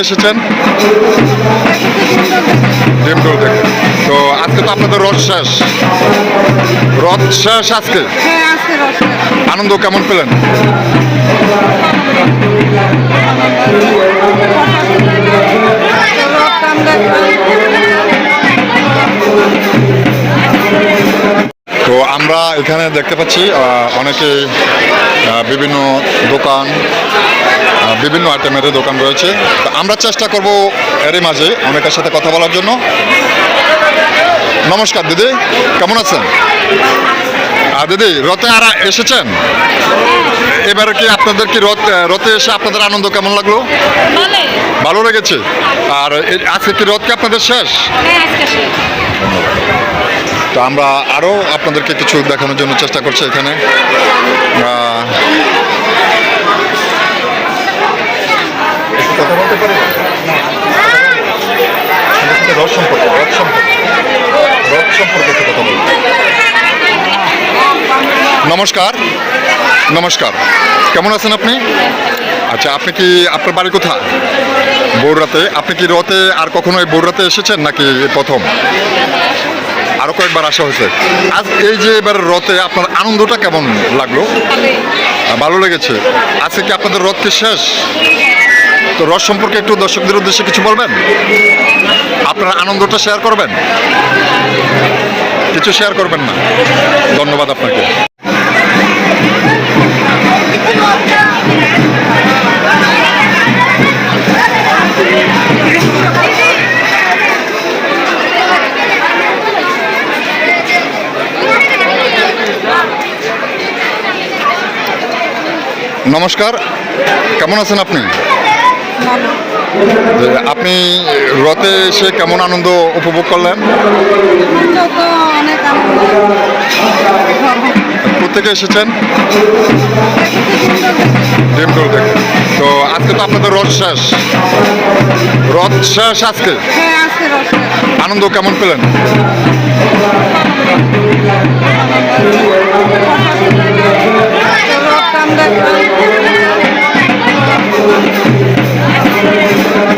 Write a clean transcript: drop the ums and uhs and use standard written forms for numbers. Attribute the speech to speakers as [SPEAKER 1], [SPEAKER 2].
[SPEAKER 1] এসেছেন? ডিমডোল থেকে। তো আজকে তো আপনাদের রথ শেষ, রথ শেষ আজকে।
[SPEAKER 2] হ্যাঁ, আজকে রথ শেষ।
[SPEAKER 1] আনন্দ কেমন পেলেন? তো আমরা এখানে দেখতে পাচ্ছি অনেকে বিভিন্ন দোকান, বিভিন্ন আইটেমের দোকান রয়েছে। তো আমরা চেষ্টা করব এরই মাঝে অনেকের সাথে কথা বলার জন্য। নমস্কার দিদি, কেমন আছেন? দিদি, রথে আর এসেছেন? এবার কি আপনাদের কি রথে এসে আপনাদের আনন্দ কেমন লাগলো? ভালো লেগেছে। আর আজকে কি রথ কি আপনাদের শেষ? তো আমরা আরও আপনাদেরকে কিছু দেখানোর জন্য চেষ্টা করছি এখানে। কথা বলতে পারি? রথ সম্পর্কে কথা বলবো। নমস্কার, নমস্কার, কেমন আছেন আপনি? আচ্ছা, আপনি কি, আপনার বাড়ি কোথায়? বৌরাতে। আপনি কি রথে আর কখনো এই বৌরাতে এসেছেন নাকি প্রথম? আরও কয়েকবার আসা হয়েছে। আজ এই যে এবার রথে আপনার আনন্দটা কেমন লাগলো? ভালো লেগেছে। আজকে কি আপনাদের রথ কি শেষ? তো রথ সম্পর্কে একটু দর্শকদের উদ্দেশ্যে কিছু বলবেন? আপনার আনন্দটা শেয়ার করবেন? কিছু শেয়ার করবেন না? ধন্যবাদ আপনাকে। নমস্কার, কেমন আছেন আপনি? আপনি রথে এসে কেমন আনন্দ উপভোগ করলেন? কোথেকে এসেছেন? ডিমডোল থেকে। তো আজকে তো আপনাদের রথ শেষ, রথ শেষ আজকে।
[SPEAKER 2] হ্যাঁ, আজকে রথ শেষ।
[SPEAKER 1] আনন্দ কেমন পেলেন?